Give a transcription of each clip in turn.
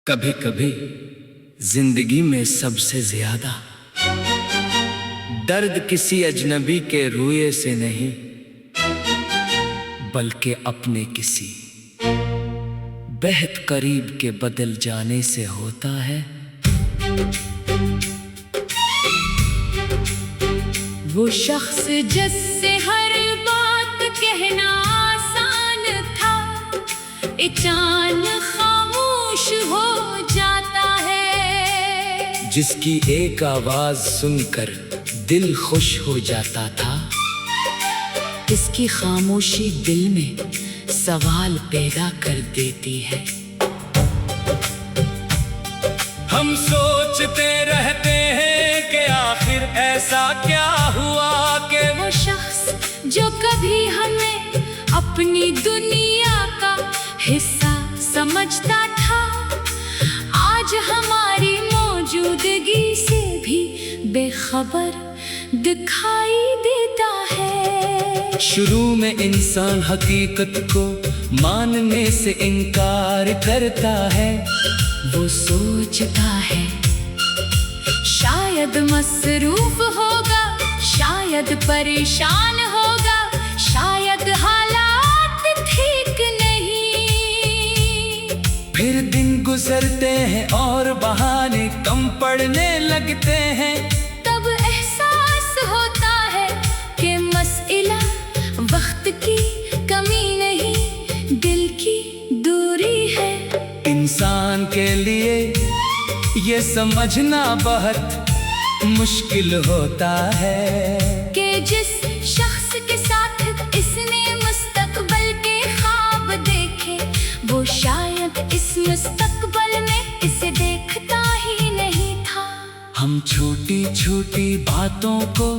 कभी कभी जिंदगी में सबसे ज्यादा दर्द किसी अजनबी के रुए से नहीं, बल्कि अपने किसी बेहद करीब के बदल जाने से होता है। वो शख्स जिससे हर बात कहना आसान था, अचानक खामोश हो जाता है। जिसकी एक आवाज सुनकर दिल खुश हो जाता था, इसकी खामोशी दिल में सवाल पैदा कर देती है। हम सोचते रहते हैं कि आखिर ऐसा क्या हुआ कि वो शख्स जो कभी हमें अपनी दुनिया का हिस्सा समझता था, आज हमारी मौजूदगी से भी बेखबर दिखाई देता है। शुरू में इंसान हकीकत को मानने से इनकार करता है। वो सोचता है शायद मसरूफ होगा, शायद परेशान होगा, शायद हालात ठीक नहीं। फिर दिन गुजरते हैं और बहाने कम पड़ने लगते हैं। तब एहसास होता है कि मसला वक्त की कमी नहीं, दिल की दूरी है। इंसान के लिए ये समझना बहुत मुश्किल होता है कि जिस शख्स के साथ इसने मुस्तकबल के ख्वाब देखे, वो शायद इस मुस्तकबल में इसे देखता ही नहीं था। हम छोटी छोटी बातों को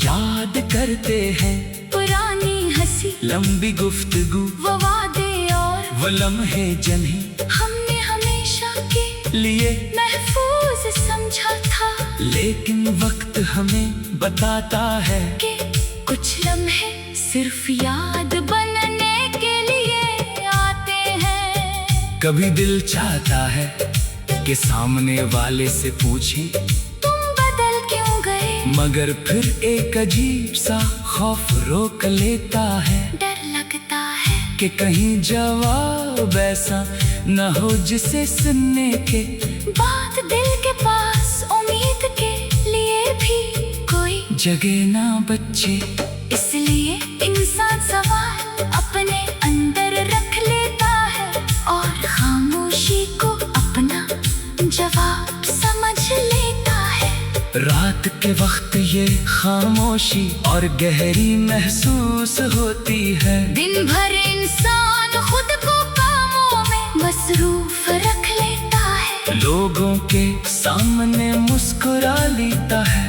याद करते हैं, पुरानी हंसी, लंबी गुफ्तगू, वो वादे और वो लम्हे जन्ही हमने हमेशा के लिए महफूज समझा था। लेकिन वक्त हमें बताता है कि कुछ लम्हे सिर्फ याद बनने के लिए आते हैं। कभी दिल चाहता है कि सामने वाले से पूछें तुम बदल क्यों गए, मगर फिर एक अजीब सा खौफ रोक लेता है। डर लगता है कि कहीं जवाब ऐसा न हो जिसे सुनने के बाद दिल के पास उम्मीद के लिए भी कोई जगह ना बचे। इसलिए इंसान सवाल अपने अंदर रख लेता है और खामोशी को अपना जवाब समझ लेता है। रात के वक्त ये खामोशी और गहरी महसूस होती है। दिन भर इंसान खुद को कामों में मसरूफ रख लेता है, लोगों के सामने मुस्कुरा लेता है,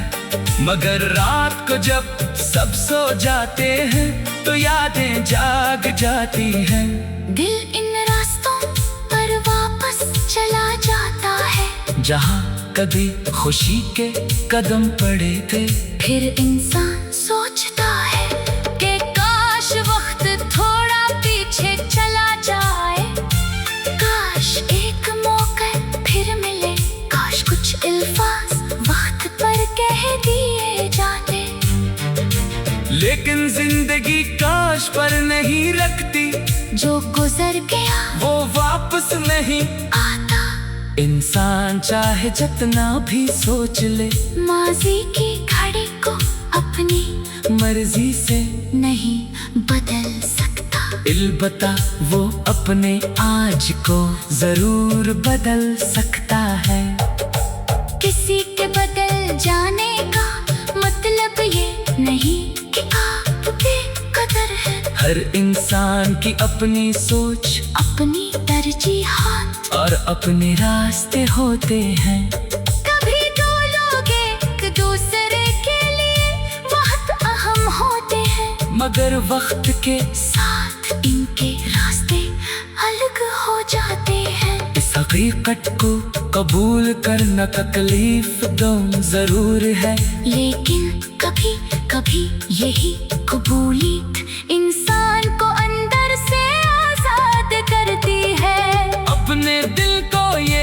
मगर रात को जब सब सो जाते हैं तो यादें जाग जाती हैं। दिल इन रास्तों पर वापस चला जाता है जहाँ कभी खुशी के कदम पड़े थे। फिर इंसान सोचता है कि काश वक्त थोड़ा पीछे चला जाए, काश एक मौका फिर मिले, काश कुछ अल्फाज वक्त पर कह दिए जाते। लेकिन जिंदगी काश पर नहीं रखती, जो गुजर गया वो वापस नहीं आता। इंसान चाहे जितना भी सोच ले, माजी की घड़ी को अपनी मर्जी से नहीं बदल सकता, अलबत्ता वो अपने आज को जरूर बदल सकता है। किसी के बदल जाने का मतलब ये नहीं कि आप बेकदर है। हर इंसान की अपनी सोच, अपनी तरजीहात और अपने रास्ते होते हैं। कभी दो लोग एक दूसरे के लिए बहुत अहम होते हैं, मगर वक्त के साथ इनके रास्ते अलग हो जाते हैं। इस हकीकत को कबूल करना तकलीफ दो जरूर है, लेकिन कभी कभी यही कबूलियत इंसान को अंदर से आजाद करती है। अपने दिल को ये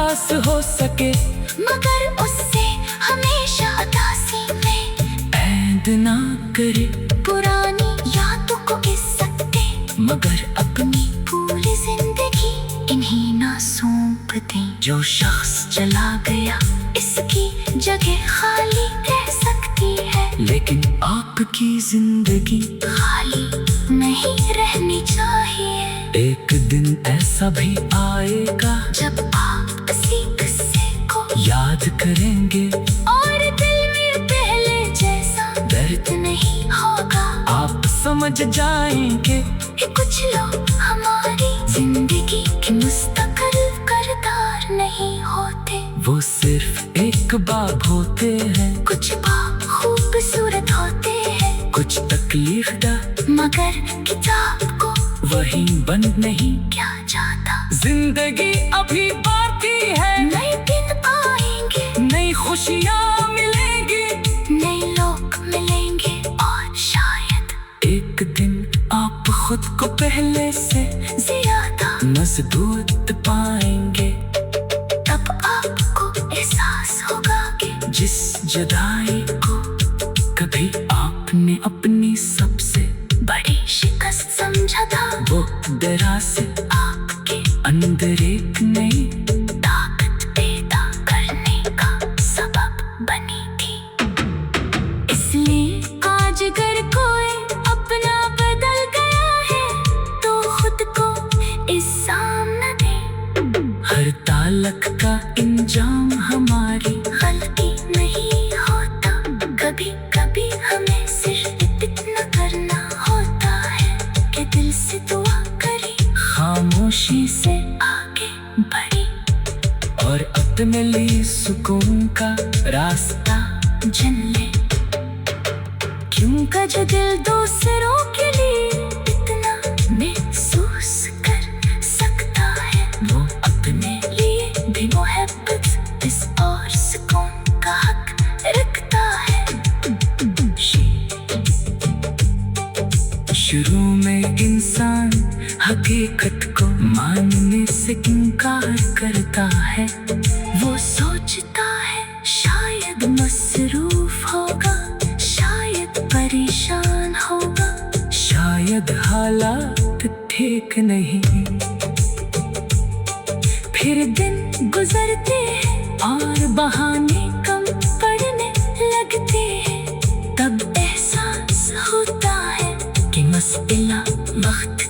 पास हो सके, मगर उससे हमेशा उदासी में ऐद ना करे। पुरानी यादों को इज्जत दे, मगर अपनी पूरी जिंदगी इन्हीं ना सौंप दे। जो शख्स चला गया इसकी जगह खाली रह सकती है, लेकिन आपकी जिंदगी खाली नहीं रहनी चाहिए। एक दिन ऐसा भी आएगा जब आप किसी किस्से को याद करेंगे, और दिल में पहले जैसा दर्द नहीं होगा। आप समझ जाएंगे कि कुछ लोग हमारी जिंदगी के मुस्तकिल किरदार नहीं होते। वो सिर्फ एक बाब होते हैं, कुछ बाप खूबसूरत होते हैं, कुछ तकलीफ दा, मगर किताब को वही बंद नहीं क्या जाता। जिंदगी अभी बाकी है, नए दिन आएंगे, नई खुशियाँ मिलेंगी, नए लोग मिलेंगे, और शायद एक दिन आप खुद को पहले से ज्यादा मजबूत पाएंगे। तब आपको एहसास होगा कि जिस जुदाई को कभी आपने अपनी सबसे बड़ी शिकस्त समझा था, वो दरअसल आपके अंदर एक नई ताकत पैदा करने का सबब बनी थी। इसलिए आज अगर कोई अपना बदल गया है तो खुद को इल्जाम न दे। हर तालक का इंजाम हमारी गलती नहीं होता, कभी कभी हमें सिर्फ इतना करना होता है कि दिल से दुआ करी, खामोशी से आगे बढ़ी, और अपने लिए सुकून का रास्ता जन ले। क्यों का जो दिल दूसरों के लिए इतना महसूस कर सकता है, वो अपने लिए भी मोहब्बत इस और सुकून का हक रखता है। शुरू में इंसान हकीकत को मानने से इनकार करता है। वो सोचता है शायद मसरूफ होगा, शायद परेशान होगा, शायद हालात ठीक नहीं। फिर दिन गुजरते हैं और बहाने कम पड़ने लगते हैं। तब एहसास होता है कि मसला वक्त